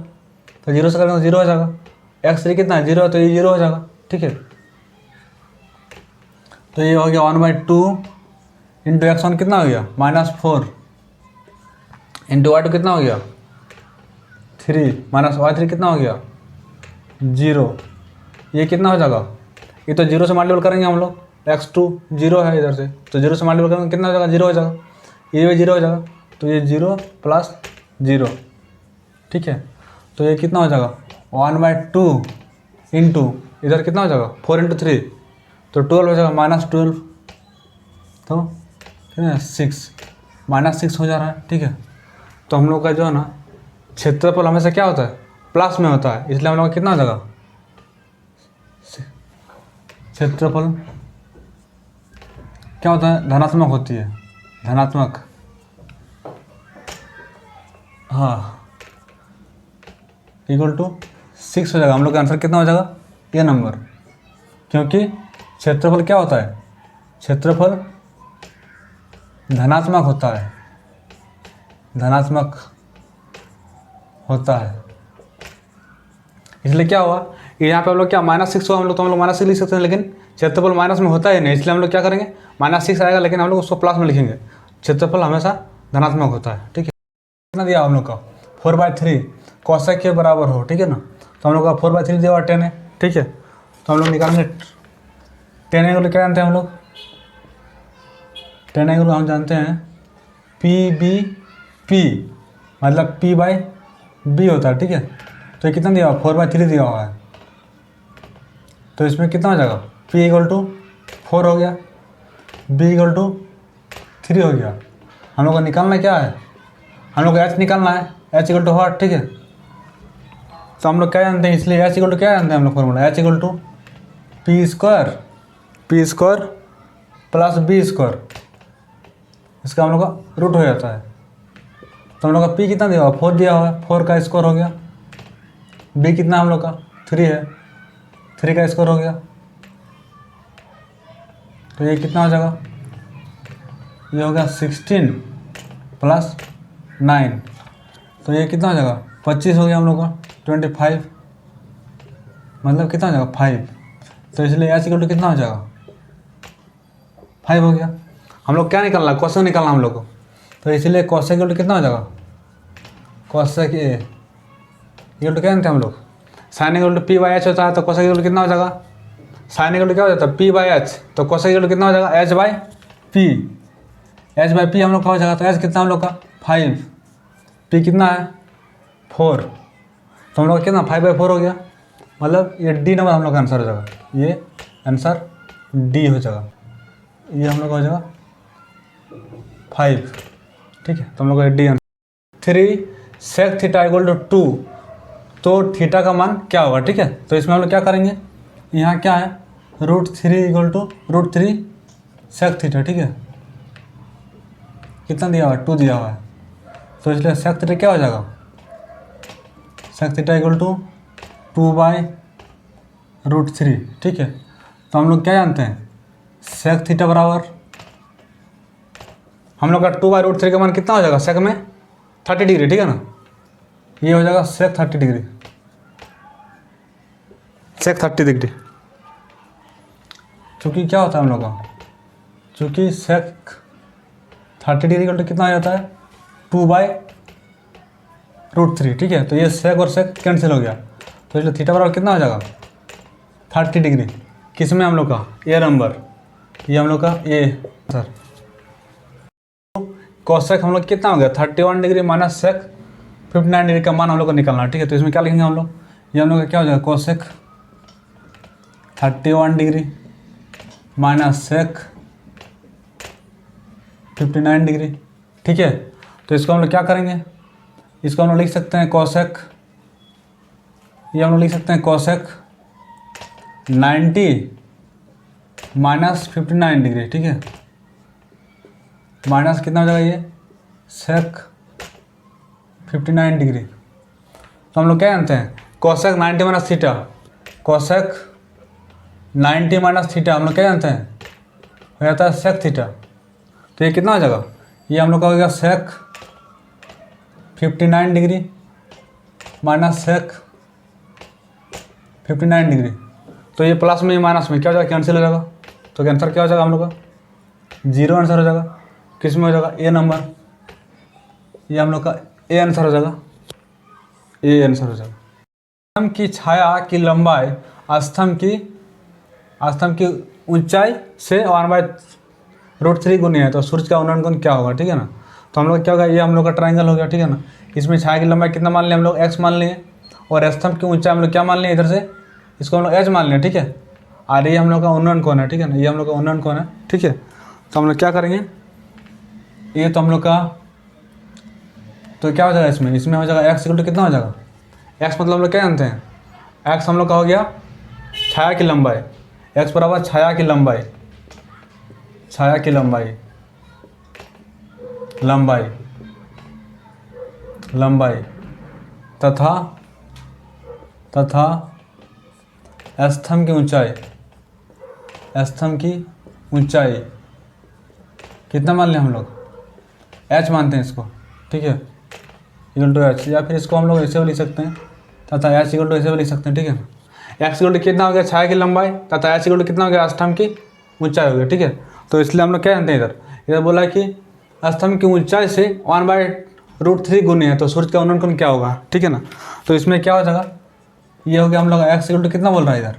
तो 0 से करेंगे तो 0 हो जाएगा, x3 कितना है 0 है, तो ये 0 हो जाएगा, ठीक है। तो ये हो गया 1/2 इंटू x1 कितना हो गया -4 इंटू y2 कितना हो गया 3 माइनस y3 कितना हो गया 0। ये कितना हो जाएगा, ये तो 0 से मल्टीपल करेंगे हम लोग, x2 0 है इधर से, तो 0 से मल्टीपल करेंगे कितना हो जाएगा 0 हो जाएगा, ये भी 0 हो जाएगा, तो ये 0 प्लस 0, ठीक है। तो ये कितना हो जाएगा 1/2 इंटू इधर कितना हो जाएगा 4 इंटू 3 तो 12 हो जाएगा, -12, तो कितना 6 -6 हो जा रहा है, ठीक है। तो हम लोग का जो है ना क्षेत्रफल हमेशा क्या होता है प्लस में होता है, इसलिए हम लोग का कितना हो जाएगा, क्षेत्रफल क्या होता है धनात्मक होती है, धनात्मक, हाँ, इक्वल टू 6 हो जाएगा। हम लोग का आंसर कितना हो जाएगा ये नंबर, क्योंकि क्षेत्रफल क्या होता है, क्षेत्रफल धनात्मक होता है, धनात्मक होता है, इसलिए क्या हुआ यहाँ पे हम लोग क्या -6 हुआ, हम लोग तो हम लोग -6 लिख सकते हैं, लेकिन क्षेत्रफल माइनस में होता ही नहीं, इसलिए हम लोग क्या करेंगे -6 आएगा, लेकिन हम लोग उसको प्लस में लिखेंगे, क्षेत्रफल हमेशा धनात्मक होता है, ठीक है। कितना दिया हम लोग का 4/3 कोसेक के बराबर हो, ठीक है ना, तो हम लोग का 4/3 दिया हुआ 10 है, ठीक है। तो हम लोग निकालेंगे 10 एंगल क्या जानते हैं हम लोग, 10 एंगल हम जानते हैं PBP मतलब P/B होता है, ठीक है। तो ये कितना दिया हुआ 4/3 दिया हुआ है, तो इसमें कितना हो जाएगा P = 4 हो गया, B = 3 हो गया। हम लोग को निकालना क्या है, हम लोग को H निकालना है, H = what, ठीक है। तो हम लोग क्या जानते हैं, इसलिए H = क्या जानते हैं हम लोग formula, H = P² plus B², इसका हम लोग का रूट हो जाता है। तो हम लोग का P कितना दिया हुआ 4 दिया हुआ है, 4 का स्क्वायर हो गया, B कितना हम लोग का 3 है, 3 का स्क्वायर हो गया, तो ये कितना हो जाएगा, ये हो गया 16 प्लस 9, तो ये कितना हो जाएगा 25 हो गया हम लोग का, 25 मतलब कितना हो जाएगा 5, तो इसलिए H = कितना हो जाएगा 5 हो गया। हम लोग क्या निकालना, कोसेक निकालना हम लोग को, तो इसलिए कोसेक = कितना हो जाएगा, कोसेक A = क्या जानते हैं हम लोग, साइन = P/H होता है, तो कोसेक = कितना हो जाएगा, साइन = क्या हो जाता है P/H, तो कोसेक = कितना हो जाएगा H/P, H/P हम लोग का हो जाएगा, तो H कितना हम लोग का 5, P कितना है 4, तो हम लोग का कितना 5/4 हो गया, मतलब ये D नंबर हम लोग का आंसर हो जाएगा, ये आंसर D हो जाएगा, ये हम लोग का हो जाएगा 5, ठीक है। तो हम लोग का D आंसर 3 sec थीटा = 2, तो थीटा का मान क्या होगा, ठीक है। तो इसमें हम लोग क्या करेंगे, यहाँ क्या है √3 = √3 sec थीटा, ठीक है। कितना दिया हुआ है 2 दिया हुआ है, तो इसलिए sec थीटा क्या हो जाएगा, sec थीटा = 2/√3, ठीक है। तो हम लोग क्या जानते हैं sec थीटा बराबर, हम लोग का 2/√3 का मान कितना हो जाएगा sec में 30 डिग्री, ठीक है ना, ये हो जाएगा sec 30 डिग्री, sec 30 डिग्री, चूँकि क्या होता है हम लोग का, चूँकि सेक 30 डिग्री इक्वल टू कितना हो जाता है 2/√3, ठीक है। तो ये सेक और सेक कैंसिल हो गया, तो इसलिए थीटा बराबर कितना हो जाएगा 30 डिग्री। किस में हम लोग का ए नंबर, ये हम लोग का ए सर। कोसेक हम लोग कितना हो गया 31 डिग्री माइनस सेक 59 डिग्री का मान हम लोग को निकालना है, ठीक है। तो इसमें क्या लिखेंगे हम लोग, ये हम लोग का क्या हो जाएगा cosec 31 degree minus sec 59 degree, ठीक है। तो इसको हम लोग क्या करेंगे, इसको हम लोग लिख सकते हैं कोसेक, ये हम लोग लिख सकते हैं कोसेक 90 माइनस 59 डिग्री, ठीक है। माइनस कितना हो जाएगा ये सेक 59 डिग्री। तो हम लोग क्या जानते हैं cosec 90 minus theta, cosec 90 minus theta हम लोग क्या जानते हैं हो जाता है सेक थीटा। तो ये कितना हो जाएगा, ये हम लोग का हो गया सेक 59 डिग्री माइनस सेक 59 डिग्री। तो ये प्लस में माइनस में क्या हो जाएगा कैंसिल हो जाएगा, तो आंसर क्या हो जाएगा हम लोग का 0 आंसर हो जाएगा। किस में हो जाएगा ए नंबर, ये हम लोग का ए आंसर हो जाएगा, ए आंसर हो जाएगा। स्तंभ की छाया की लंबाई स्तंभ की ऊंचाई से 1/√3 गुनी है, तो सूर्य का उन्नयन कोण क्या होगा, ठीक है ना। तो हम लोग क्या होगा, ये हम लोग का ट्रायंगल हो गया, ठीक है ना। इसमें छाया की लंबाई कितना मान लिया हम लोग x मान लिए, और स्तंभ की ऊंचाई हम लोग क्या मान लिए इधर से, इसको हम लोग h मान लिया, ठीक है। और ये हम लोग का उन्नयन कोण है, ठीक है ना, ये हम लोग का उन्नयन कोण है, ठीक है। तो हम लोग क्या करेंगे, ये तो हम लोग का तो क्या हो जाएगा इसमें हो जाएगा x इक्वल टू कितना हो जाएगा, x मतलब हम लोग क्या जानते हैं, x हम लोग का हो गया छाया की लंबाई, x बराबर छाया की लंबाई, छाया की लंबाई लंबाई लंबाई तथा स्तंभ की ऊंचाई, स्तंभ की ऊंचाई कितना मान लिया हम लोग h मानते हैं इसको, ठीक है, इक्वल टू h, या फिर इसको हम लोग ऐसे भी लिख सकते हैं तथा h इक्वल टू ऐसे भी लिख सकते हैं, ठीक है। x इक्वल टू कितना हो गया छाया की लंबाई तथा h इक्वल टू कितना हो गया स्तंभ की ऊंचाई हो गया, ठीक है। तो इसलिए हम लोग क्या जानते हैं इधर बोला कि स्तंभ की ऊंचाई से 1/√3 गुनी है, तो सूर्य का उन्नयन कोण क्या होगा, ठीक है ना। तो इसमें क्या हो जाएगा, ये हो गया हम लोग x इक्वल टू कितना बोल रहा है इधर,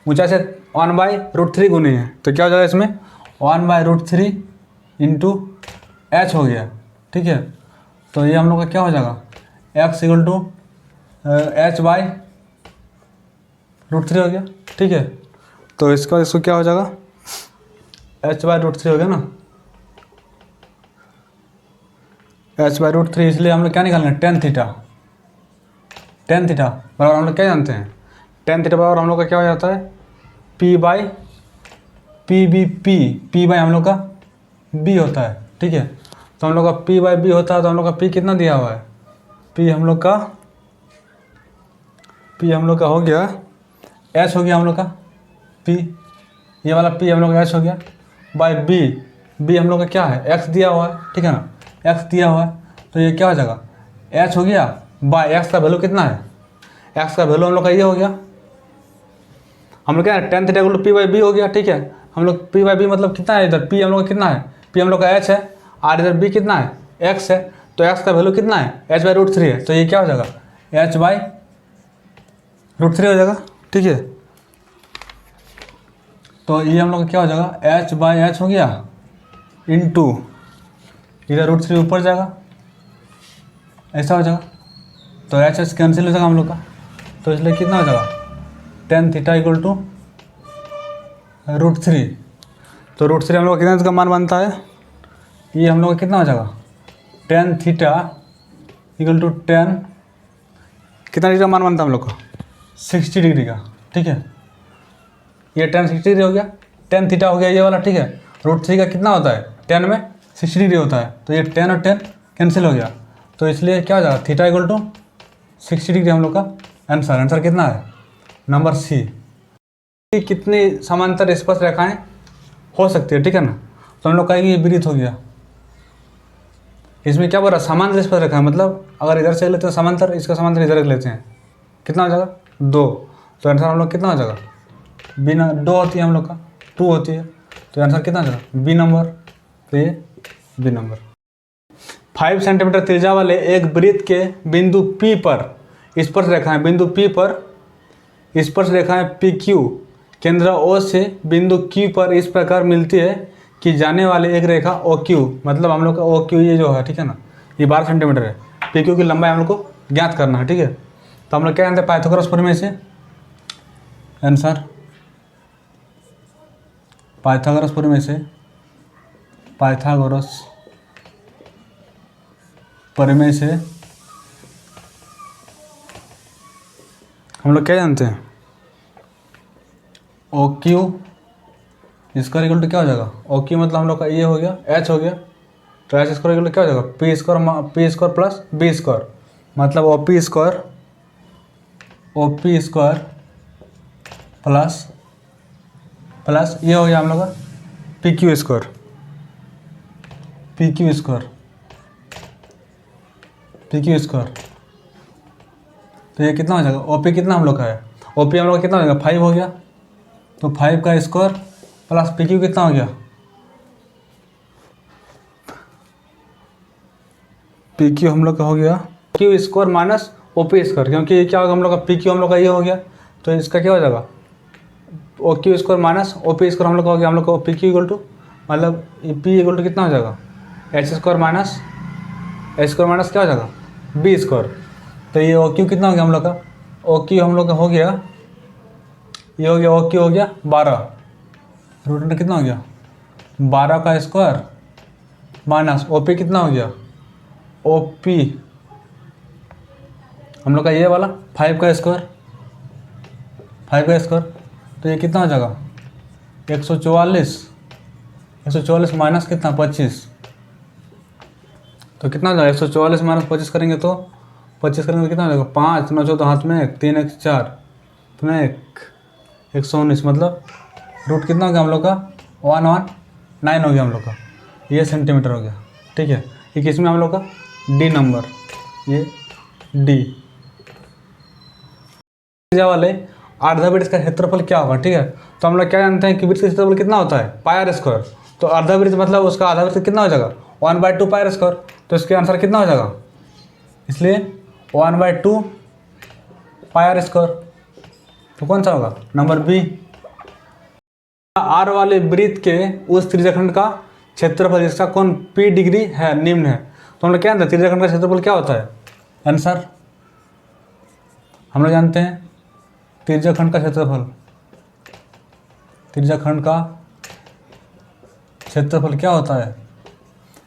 ऊंचाई से 1/√3 गुनी है, तो क्या हो जाएगा इसमें 1/√3 इंटू h हो गया, ठीक है। तो ये हम लोग का क्या हो जाएगा x इक्वल टू h/√3 हो गया, ठीक है। तो इसको क्या हो जाएगा h/√3 हो गया ना, h/√3, इसलिए हम लोग क्या निकालेंगे tan थीटा बराबर हम लोग क्या जानते हैं tan थीटा बराबर हम लोग का क्या हो जाता है p बाई हम लोग का b होता है, ठीक है। तो हम लोग का p/b होता है, तो हम लोग का p कितना दिया हुआ है, p हम लोग का हो गया h हो गया हम लोग का p, ये वाला p हम लोग का h हो गया बाय b हम लोग का क्या है x दिया हुआ है, ठीक है ना, x दिया हुआ है। तो ये क्या हो जाएगा h हो गया बाय x का वैल्यू कितना है, x का वैल्यू हम लोग का ये हो गया, हम लोग क्या है tan theta equal to p/b हो गया, ठीक है। हम लोग p/b मतलब कितना है, इधर p हम लोग का कितना है, p हम लोग का h है और इधर b कितना है x है, तो x का वैल्यू कितना है h/√3 है, तो ये क्या हो जाएगा h/√3 हो जाएगा, ठीक है। तो ये हम लोग का क्या हो जाएगा h/h हो गया इंटू इधर √3 ऊपर जाएगा, ऐसा हो जाएगा। तो h कैंसिल हो जाएगा हम लोग का, तो इसलिए कितना हो जाएगा tan थीटा इक्वल टू √3, तो √3 हम लोग का कितना का मान बनता है, ये हम लोग का कितना हो जाएगा tan theta equal to tan कितना डिग्री का मान बनता है हम लोग का 60 डिग्री का, ठीक है। ये tan 60 डिग्री हो गया, tan थीटा हो गया ये वाला, ठीक है। √3 का कितना होता है tan में 60 डिग्री होता है, तो ये tan और tan कैंसिल हो गया, तो इसलिए क्या हो जाएगा थीटा इक्वल टू 60 डिग्री हम लोग का आंसर कितना है नंबर सी। कितनी समांतर स्पर्श रेखाएं हो सकती है, ठीक है ना। तो हम लोग कहेंगे ये विपरीत हो गया, इसमें क्या बोल रहा है समांतर स्पर्श रेखा, मतलब अगर इधर से लेते हैं समांतर, इसका समांतर इधर लेते हैं, कितना हो जाएगा 2, तो आंसर हम लोग कितना हो जाएगा बिना 2 होती है हम लोग का, 2 होती है, तो आंसर कितना आ जाएगा? B number. तो ये बी नंबर। 5 सेंटीमीटर त्रिज्या वाले एक वृत्त के बिंदु P पर स्पर्श रेखाएं, बिंदु P पर स्पर्श रेखाएं PQ केंद्र O से बिंदु Q पर इस प्रकार मिलती है कि जाने वाली एक रेखा OQ, मतलब हम लोग का OQ ये जो है, ठीक है ना, ये 12 सेंटीमीटर है। PQ की लंबाई हम लोग को ज्ञात करना है, ठीक है। तो हम लोग क्या जानते हैं? पाइथागोरस प्रमेय से आंसर, पाइथागोरस प्रमेय से, पाइथागोरस प्रमेय से हम लोग क्या जानते हैं? OQ इसका इक्वल टू क्या हो जाएगा? OQ मतलब हम लोग का ये हो गया, H हो गया, तो H स्क्वायर इक्वल टू क्या हो जाएगा? P square plus B square, मतलब OP स्क्वायर प्लस ये हो गया हम लोग का PQ स्क्वायर, तो ये कितना हो जाएगा? OP कितना हम लोग का है? OP हम लोग का कितना हो जाएगा? 5 हो गया, तो 5 का स्क्वायर प्लस PQ कितना हो गया? PQ हम लोग का हो गया Q square minus OP square, क्योंकि ये क्या होगा हम लोग का? PQ हम लोग का ये हो गया, तो इसका क्या हो जाएगा? OQ square minus OP square हम लोग का हो गया, हम लोग को PQ इक्वल टू, मतलब P इक्वल टू कितना हो जाएगा? H स्क्वायर माइनस क्या हो जाएगा? B square. तो ये OQ कितना हो गया हम लोग का? OQ हम लोग का हो गया, ये हो गया OQ हो गया 12, रूट अंडर कितना हो गया? 12 का स्क्वायर माइनस OP कितना हो गया? OP हम लोग का ये वाला 5 का स्क्वायर, तो ये कितना हो जाएगा? 144 माइनस कितना? 25, तो कितना हो जाएगा? 144 माइनस 25 करेंगे तो 25 करेंगे तो कितना हो जाएगा? 5 9 14 हाथ में 1 3 1 4 तो 119, मतलब रूट कितना हो गया हम लोग का? 119 हो गया हम लोग का, ये सेंटीमीटर हो गया, ठीक है। ये किसमें हम लोग का? डी नंबर, ये डी। वाले अर्धवृत्त का क्षेत्रफल क्या होगा, ठीक है। तो हम लोग क्या जानते हैं कि वृत्त का क्षेत्रफल कितना होता है? पाई आर स्क्वायर। तो अर्धवृत्त मतलब उसका आधा वृत्त कितना हो जाएगा? 1/2 पाई आर स्क्वायर। तो इसके आंसर कितना हो जाएगा? इसलिए 1/2 पाई आर स्क्वायर, तो कौन सा होगा? Number B. आर वाले वृत्त के उस त्रिज्याखंड का क्षेत्रफल जिसका कोण P डिग्री है निम्न है। तो हम लोग क्या जानते हैं? त्रिज्याखंड का क्षेत्रफल क्या होता है? आंसर हम लोग जानते हैं त्रिज्याखंड का क्षेत्रफल क्या होता है?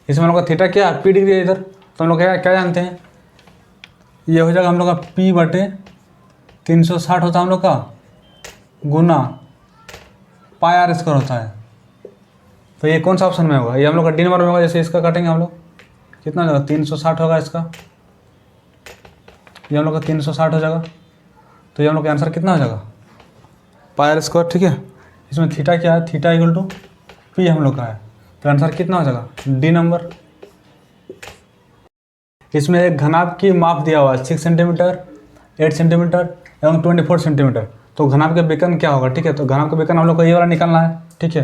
इसमें हम लोग का थीटा क्या है? P डिग्री है इधर, तो हम लोग क्या जानते हैं? ये हो जाएगा हम लोग का P/360 होता है हम लोग का, गुना पाई आर स्क्वायर होता है। तो ये कौन सा ऑप्शन में होगा? ये हम लोग का डी नंबर में होगा। जैसे इसका काटेंगे हम लोग, कितना हो जाएगा? 360 होगा इसका, ये हम लोग का 360 हो जाएगा, तो ये हम लोग का आंसर कितना हो जाएगा? पाई आर स्क्वायर, ठीक है। इसमें थीटा क्या है? थीटा इक्वल टू P हम लोग का है, तो आंसर कितना हो जाएगा? D number. इसमें एक घनाभ की माप दिया हुआ है 6 सेंटीमीटर, 8 सेंटीमीटर एवं 24 सेंटीमीटर। तो घनाभ के विकर्ण क्या होगा, ठीक है। तो घनाभ का विकर्ण हम लोग को ये वाला निकालना है, ठीक है।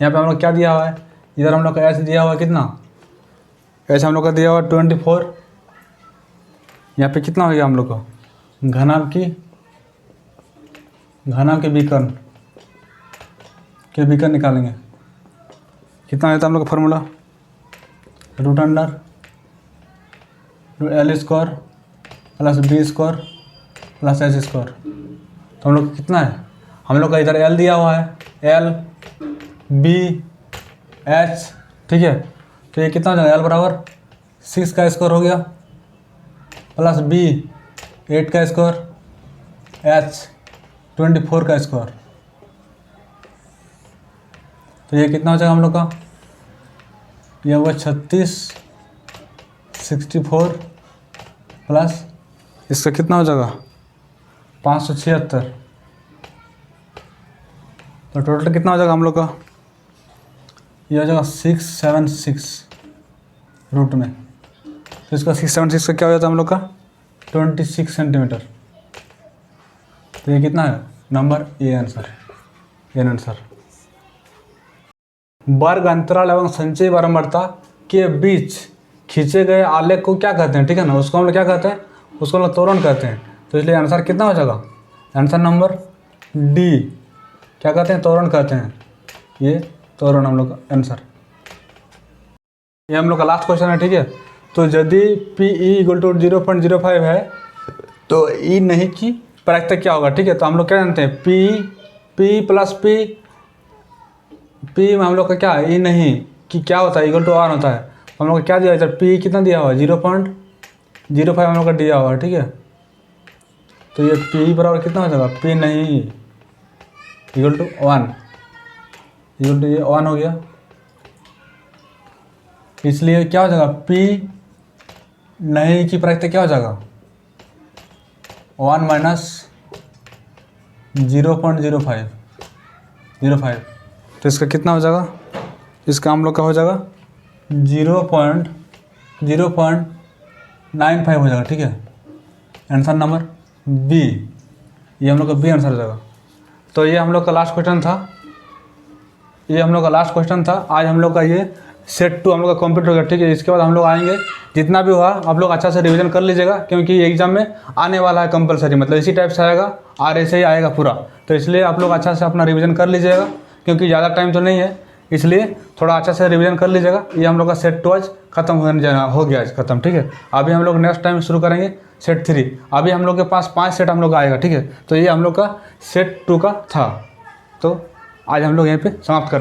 यहाँ पे हम लोग क्या दिया हुआ है? इधर हम लोग का एच दिया हुआ है, कितना एच हम लोग का दिया हुआ 24। यहाँ पे कितना हो गया हम लोग को? घनाभ के विकर्ण निकालेंगे, कितना रहता है हम लोग का formula? Root under L square plus B square plus H square. तो हम लोग कितना है? हम लोग का इधर L दिया हुआ है, L B H, ठीक है। तो ये कितना हो जाएगा? L बराबर 6 का स्क्वायर हो गया प्लस B 8 का स्क्वायर, H 24 का स्क्वायर। तो ये कितना हो जाएगा हम लोग का? ये होगा 36 64 प्लस इसका कितना हो जाएगा? 576। तो टोटल कितना हो जाएगा हम लोग का? ये हो जाएगा 676 रूट में। तो इसका 676 का क्या हो जाता है हम लोग का? 26 सेंटीमीटर। तो ये कितना है? Number A answer, an answer. वर्ग अंतराल एवं संचयी बारंबारता के बीच खींचे गए आलेख को क्या कहते हैं, ठीक है ना, उसको हम लोग क्या कहते हैं, उसको हम लोग त्वरण कहते हैं। तो इसलिए आंसर कितना हो जाएगा, आंसर नंबर डी, क्या कहते हैं, त्वरण कहते हैं, ये त्वरण हम लोग का आंसर। ये हम लोग का लास्ट क्वेश्चन है, ठीक है। तो यदि पी ई इक्वल टू 0.05 है तो ई नहीं की प्रायिकता क्या होगा, ठीक है। तो हम लोग क्या जानते हैं, पी प्लस पी में हम लोग का क्या है, ई नहीं कि क्या होता है, इक्वल टू 1 होता है। तो हम लोग का क्या दिया है, पी कितना दिया हुआ है, 0.05 हम लोग का दिया हुआ है, ठीक है। तो ये पी बराबर कितना हो जाएगा, पी नहीं इक्वल टू 1, इक्वल टू ये 1 हो गया। इसलिए क्या हो जाएगा, पी नहीं की प्रायिकता क्या हो जाएगा, 1 माइनस 0.05। तो इसका कितना हो जाएगा, इसका हम लोग का हो जाएगा 0.95 हो जाएगा, ठीक है। आंसर नंबर बी, ये हम लोग का बी आंसर हो जाएगा। तो ये हम लोग का लास्ट क्वेश्चन था, ये हम लोग का लास्ट क्वेश्चन था। आज हम लोग का ये सेट 2 हम लोग का कंप्लीट हो गया, ठीक है। इसके बाद हम लोग आएंगे, जितना भी हुआ आप लोग अच्छा से रिवीजन कर लीजिएगा, क्योंकि एग्जाम में आने वाला है कंपलसरी, मतलब इसी टाइप से आएगा और ऐसे ही आएगा पूरा। तो इसलिए आप लोग अच्छा से अपना रिवीजन कर लीजिएगा, क्योंकि ज़्यादा टाइम तो नहीं है, इसलिए थोड़ा अच्छा से रिवीजन कर लीजिएगा। ये हम लोग का सेट 2 आज खत्म हो गया आज खत्म, ठीक है। अभी हम लोग नेक्स्ट टाइम शुरू करेंगे सेट 3। अभी हम लोग के पास 5 सेट हम लोग का आएगा, ठीक है। तो ये हम लोग का सेट 2 का था। तो आज हम लोग यहीं पे समाप्त कर